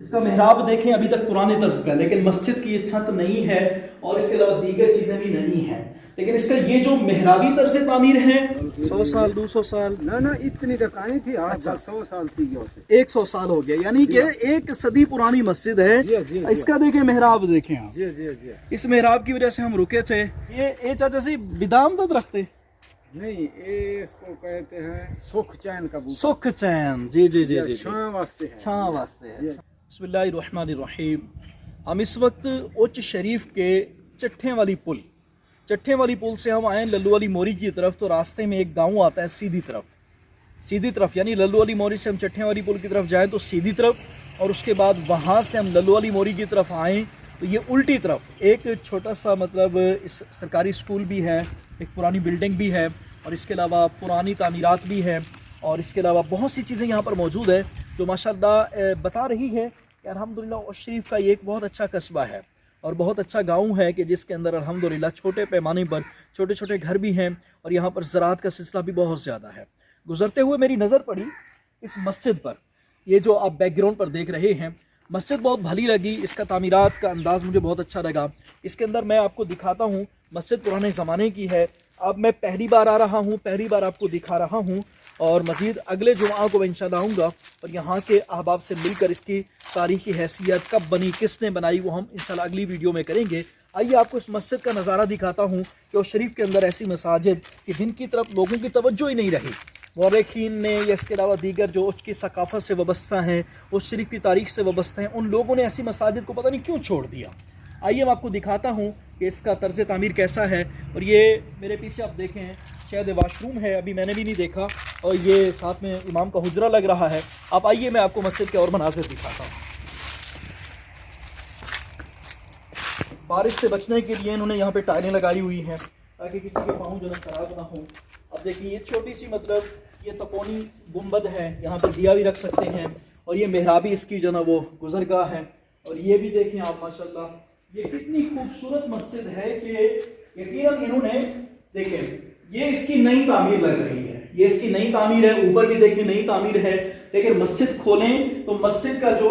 इसका मेहराब देखें अभी तक पुराने तर्ज का है, लेकिन मस्जिद की ये छत नहीं है और इसके अलावा दीगर चीजें भी नहीं है। लेकिन इसका ये जो मेहराबी तर्ज तामीर है 100 साल 200 साल ना इतनी तक आई थी। अच्छा। 100 साल थी 100 साल हो गया, यानी कि एक सदी पुरानी मस्जिद है। जी। इसका देखें मेहराब देखें आप। जी। इस मेहराब की वजह से हम रुके थे। ये चाचा सी बिदाम तो रखते नहीं, ये इसको कहते हैं सुख चैन का बूटा। सुख चैन। जी छां वास्ते है। छां वास्ते है। बिस्मिल्लाहिर्रहमानिर्रहीम। हम इस वक्त उच्च शरीफ के चट्ठे वाली पुल से हम आए लल्लू वाली मोरी की तरफ, तो रास्ते में एक गांव आता है सीधी तरफ, यानी लल्लू वाली मोरी से हम चट्ठे वाली पुल की तरफ जाएं तो सीधी तरफ, और उसके बाद वहाँ से हम लल्लू वाली मोरी की तरफ आएँ तो ये उल्टी तरफ एक छोटा सा मतलब इस सरकारी स्कूल भी है, एक पुरानी बिल्डिंग भी है, और इसके अलावा पुरानी तामीरात भी है, और इसके अलावा बहुत सी चीज़ें यहाँ पर मौजूद है जो माशाल्लाह बता रही है कि अल्हम्दुलिल्लाह उस शरीफ का ये एक बहुत अच्छा कस्बा है और बहुत अच्छा गांव है कि जिसके अंदर अल्हम्दुलिल्लाह छोटे पैमाने पर छोटे छोटे घर भी हैं और यहाँ पर ज़राअत का सिलसिला भी बहुत ज़्यादा है। गुज़रते हुए मेरी नज़र पड़ी इस मस्जिद पर, ये जो आप बैकग्राउंड पर देख रहे हैं, मस्जिद बहुत भली लगी, इसका तामीरात का अंदाज़ मुझे बहुत अच्छा लगा। इसके अंदर मैं आपको दिखाता हूँ, मस्जिद पुराने ज़माने की है। अब मैं पहली बार आ रहा हूँ, पहली बार आपको दिखा रहा हूँ, और मज़ीद अगले जुमा को मैं इंशाअल्लाह आऊँगा और यहाँ के अहबाब से मिलकर इसकी तारीख़ी हैसियत कब बनी, किसने बनाई, वो हम इंशाअल्लाह अगली वीडियो में करेंगे। आइए आपको इस मस्जिद का नज़ारा दिखाता हूँ कि उस शरीफ के अंदर ऐसी मसाजिद कि जिनकी तरफ लोगों की तवज्जो ही नहीं रही, मौरखीन ने या इसके अलावा दीगर जो उसकी सकाफ़त से वाबस्ता हैं, उस शरीफ की तारीख़ से वाबस्ता हैं, उन लोगों ने ऐसी मसाजिद को पता नहीं क्यों छोड़ दिया। आइए मैं आपको दिखाता हूँ कि इसका तर्ज़ तामीर कैसा है। और ये मेरे पीछे आप देखें शायद वाशरूम है, अभी मैंने भी नहीं देखा, और ये साथ में इमाम का हुजरा लग रहा है। आप आइए मैं आपको मस्जिद के और मनाज़िर दिखाता हूँ। बारिश से बचने के लिए इन्होंने यहाँ पे टाइलें लगाई हुई हैं ताकि किसी के पाँव जो है ख़राब ना हो। अब देखिए ये छोटी सी मतलब ये तकोनी गुंबद है, यहाँ पर दिया भी रख सकते हैं, और ये मेहराबी इसकी जो ना वो गुजरगाह है। और ये भी देखें आप माशाल्लाह, ये कितनी खूबसूरत मस्जिद है कि यकीनन इन्होंने देखें ये इसकी नई तामीर लग रही है, ये इसकी नई तामीर है। ऊपर भी देखिए नई तामीर है, लेकिन मस्जिद खोलें तो मस्जिद का जो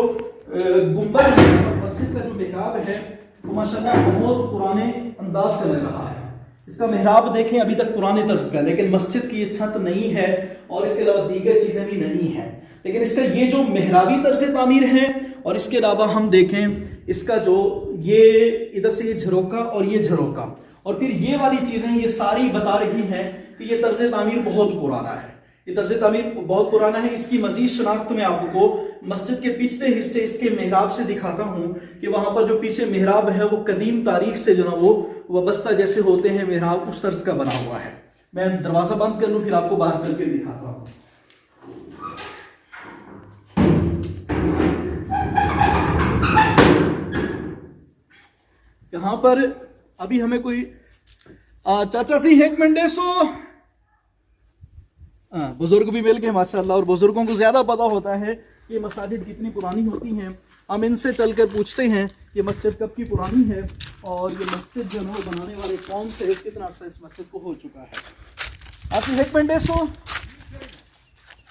गुंबद है, मस्जिद का जो मेहराब है वो माशाल्लाह बहुत पुराने अंदाज से लग रहा है। इसका मेहराब देखें अभी तक पुराने तर्ज का है, लेकिन मस्जिद की ये छत नहीं है और इसके अलावा दीगर चीज़ें भी नहीं है। लेकिन इसका ये जो मेहराबी तर्ज तामीर है, और इसके अलावा हम देखें इसका जो ये इधर से ये झरोका और ये झरोका और फिर ये वाली चीज़ें, ये सारी बता रही हैं कि ये तर्ज तामीर बहुत पुराना है, ये तर्ज तामीर बहुत पुराना है। इसकी मजीद शनाख्त में आपको मस्जिद के पिछले हिस्से इसके मेहराब से दिखाता हूँ कि वहाँ पर जो पीछे मेहराब है वो कदीम तारीख से जो ना वो वाबस्ता जैसे होते हैं मेहराब, उस तर्ज का बना हुआ है। मैं दरवाज़ा बंद कर लूँ फिर आपको बाहर चल के दिखाता हूँ। यहाँ पर अभी हमें कोई चाचा सी एक मिनट सो बुजुर्ग भी मिल गए माशाल्लाह, और बुजुर्गों को ज़्यादा पता होता है कि मसाजिद कितनी पुरानी होती हैं। हम इनसे चलकर पूछते हैं कि मस्जिद कब की पुरानी है और ये मस्जिद जो है बनाने वाले कौन से कितना अर्सा इस मस्जिद को हो चुका है। आप एक मिनट सो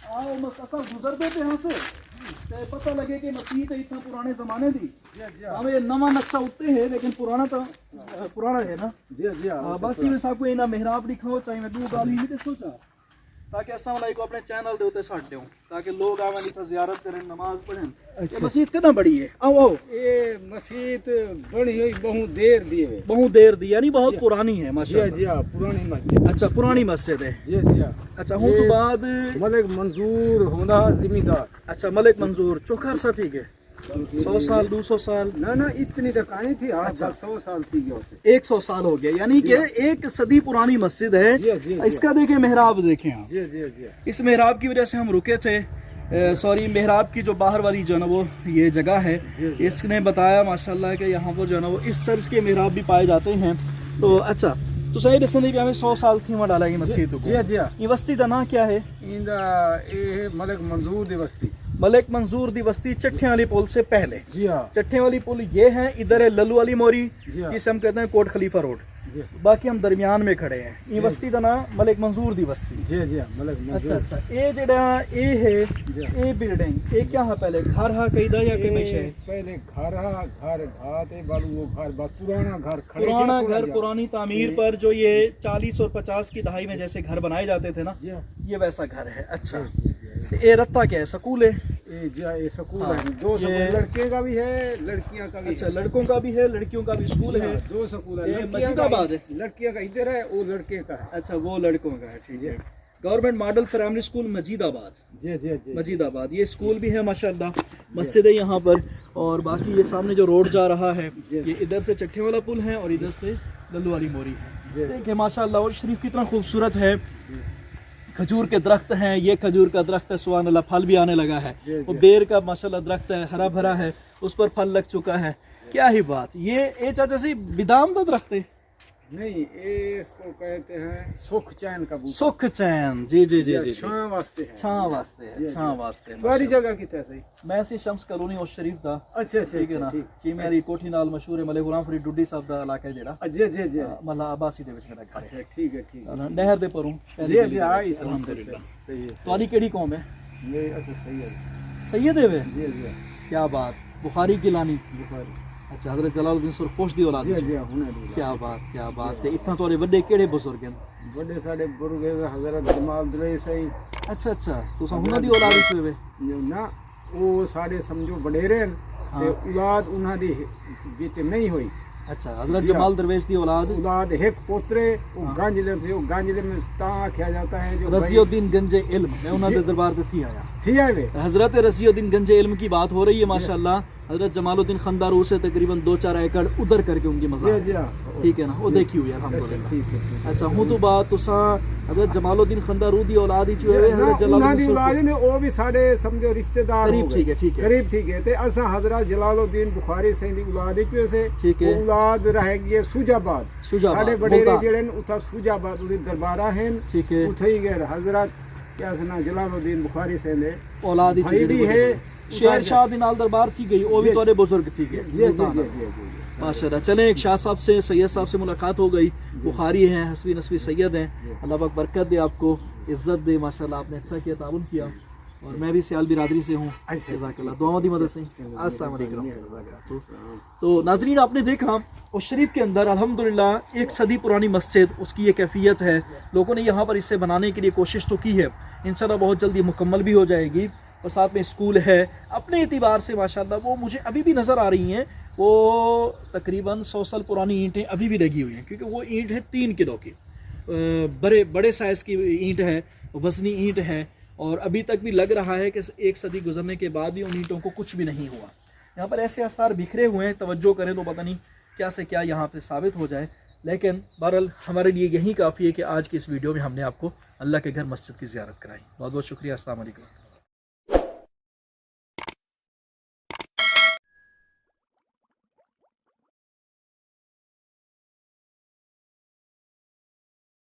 आओ मस्जिद गुजरते थे यहाँ से पता लगे कि मस्जिद इतना पुराने ज़माने दी हमें ये नवा नक्शा उठते हैं, लेकिन पुराना तो पुराना है ना। बस ये आपको ये ना मेहराब लिखा हो चाहे मैं दू गाली नहीं सोचा ताकि अस्सलाम वालेकुम अपने चैनल दे उते साथ देऊं ताकि लोग आवन इतना ज़ियारत करें, नमाज पढ़ें। ये मस्जिद कितना बड़ी है? आओ ये मस्जिद बड़ी हुई बहुत देर दी यानी बहुत पुरानी है माशाल्लाह। जी पुरानी मस्जिद। अच्छा पुरानी मस्जिद है। जी अच्छा हूँ तो बाद मलिक मंजूर होना जिम्मेदार। अच्छा मलिक मंजूर चोखर साथी के 100 साल 200 साल ना इतनी तक आई थी। अच्छा 100 साल थी 100 साल हो गया, यानी कि एक सदी पुरानी मस्जिद है। इसका देखें मेहराब देखें आप। जी। इस मेहराब की वजह से हम रुके थे। सॉरी मेहराब की जो बाहर वाली जो है ना वो ये जगह है, इसने बताया माशाल्लाह कि यहाँ पर जो है ना वो इस तर्ज के मेहराब भी पाए जाते हैं। तो अच्छा तो सही दसंदी पे हमें 100 साल थी वहाँ डाला ये मस्जिद को। जी ये बस्ती का ना क्या है? मलिक मंजूर दी बस्ती। मलिक मंजूर दी बस्ती चट्ठे वाली पुल से पहले। जी हाँ। चट्ठे वाली पुल ये है, इधर है लल्लू वाली मोरी, जी हाँ। जिसे हम कहते हैं कोट खलीफा रोड। जी बाकी हम दरमियान में खड़े हैं। ये बस्ती का नाम मलिक मंसूर दी बस्ती। जी जी मतलब अच्छा अच्छा, ये जेड़ा ये है ये बिल्डिंग ये क्या है, पहले घर हा कहीं दा या के में है? पहले घर घात है बालू वो घर बात पुराना घर खड़े थे पुराना थोड़ा घर जा। पुरानी तामीर पर जो ये 40 और 50 की दहाई में जैसे घर बनाए जाते थे ना, जी ये वैसा घर है। अच्छा, जी, जी, तो ये रत्ता क्या है, स्कूल है? ये स्कूल हाँ, है, दो स्कूल ये- लड़के का भी है लड़कियां का भी अच्छा, है। लड़कों का भी है लड़कियों का भी स्कूल है। दो स्कूल है, ये लड़कियां मजीदाबाद है। लड़कियां का इधर है, वो लड़के का है। अच्छा, वो लड़कों का है, ठीक है। Government model primary school Majidabad, जी जी जी मजीदाबाद ये स्कूल भी है माशाल्लाह। मस्जिद है यहाँ पर, और बाकी ये सामने जो रोड जा रहा है ये इधर से चट्टे वाला पुल है और इधर से लल्लू वाली मोरी जी। है। देखिए माशाल्लाह, और शरीफ कितना खूबसूरत है। खजूर के दरख्त हैं, ये खजूर का दरख्त है, सुभान अल्लाह, फल भी आने लगा है। जी, वो जी। बेर का माशाल्लाह दरख्त है, हरा भरा है, उस पर फल लग चुका है। क्या ही बात, ये चाचा सी बिदाम का दरख्त है? नहीं, ये इसको कहते हैं सुख चैन का बूटा। सुख चैन, जी जी जी जी, छां वास्ते है। छां वास्ते जी, है, जी। छां वास्ते है। तुम्हारी जगह कितने सही? मैं सी शम्स कॉलोनी और शरीफ दा, अच्छा अच्छा ठीक है ना, ठीक। चीमेरी कोठी नाल मशहूर है, मले गुलाम फरीद डुड्डी साहब दा इलाका है जेड़ा, जी जी जी मतलब आबासी दे विच मेरा घर है। अच्छा ठीक है ठीक है। नहर दे परों जी जी आई अल्हम्दुलिल्लाह। सही है तुम्हारी केड़ी कौम है? ये अच्छा सही है। सैयद है वे? जी जी क्या बात, बुखारी की लानी। बुखारी अच्छा, हजरत जलालुद्दीन सुरखोश दी औलाद जी है। जी हुने दी क्या बात, क्या बात है। इतना तोरे बड़े केड़े बुजुर्ग हैं? बड़े साडे बुजुर्ग हजरत जमाल दरवेश सही अच्छा अच्छा, तुसा हुना दी औलाद विच वे? ना वो साडे समझो वडेरे न ते औलाद उन्हां दी विच नहीं हुई। अच्छा, हजरत जमाल दरवेश दी औलाद औलाद एक पोतरे वो गांजले थे, वो गांजले में ता आख्या जाता है जो रज़ियुद्दीन गंजे इल्म, मैं उन्हां दे दरबार ते थी आया। थी है वे हजरत रज़ियुद्दीन गंजे इल्म की बात हो रही है माशाल्लाह। हजरत जमालुद्दीन खंदारू से तकरीबन 2-4 एकड़ उधर करके उनकी जी मज़ार जी है। हाँ। ठीक है ना, वो जी। देखी हुई है अच्छा अल्हम्दुलिल्लाह। ठीक है ठीक है। अच्छा, हूं तो बात तुसा हजरत जमालुद्दीन खंदारू दी औलाद ही जो है, ना, हजरत उन्हां दी जलालुद्दीन औलाद ने वो भी साडे समझो रिश्तेदार करीब, हो गए। ठीक है, ठीक है। करीब ठीक है ते असा हजरत जलालुद्दीन बुखारी सही दी औलाद विच से ठीक है। वो औलाद रहेगी है सुजाबाद। सुजाबाद, साडे वडेरे मुल्तान। जेड़े न उथा सुजाबाद उदी दरबारा हैं। ठीक है। उथे ही गए हजरत क्या सना जलालुद्दीन बुखारी से ने औलाद ही भाई भी है। शेर शाह दी नाल दरबार थी गई, वो भी जी। तोरे बुजुर्ग थी गए। जी जी जी जी जी माशाल्लाह। चलें, एक शाह साहब से, सैयद साहब से मुलाकात हो गई। बुखारी हैं, हसबी नसबी सैयद हैं। अल्लाह पाक बरकत दे, आपको इज्जत दे। माशाल्लाह, आपने अच्छा किया, ताउन किया। और मैं भी सियाल बिरादरी से हूँ। अच्छा। जज़ाकल्लाह, दुआओं दी मदद से। अस्सलाम वालेकुम। तो नाज़रीन, आपने देखा उस शरीफ के अंदर अल्हम्दुलिल्लाह 1 सदी पुरानी मस्जिद, उसकी ये कैफियत है। लोगों ने यहाँ पर इसे बनाने के लिए कोशिश तो की है, इंशाल्लाह बहुत जल्दी मुकम्मल भी हो जाएगी। और साथ में स्कूल है। अपने एतबार से माशाल्लाह वो मुझे अभी भी नज़र आ रही हैं। वो तकरीबन 100 साल पुरानी ईंटें अभी भी लगी हुई हैं, क्योंकि वो ईंट है 3 किलो की, बड़े बड़े साइज़ की ईंट है, वज़नी ईंट है। और अभी तक भी लग रहा है कि 1 सदी गुजरने के बाद भी उन ईंटों को कुछ भी नहीं हुआ। यहाँ पर ऐसे आसार बिखरे हुए हैं, तवज्जो करें तो पता नहीं क्या से क्या यहाँ पे साबित हो जाए। लेकिन बहरहाल हमारे लिए यही काफ़ी है कि आज की इस वीडियो में हमने आपको अल्लाह के घर मस्जिद की ज़ियारत कराई। बहुत बहुत शुक्रिया। अस्सलाम वालेकुम।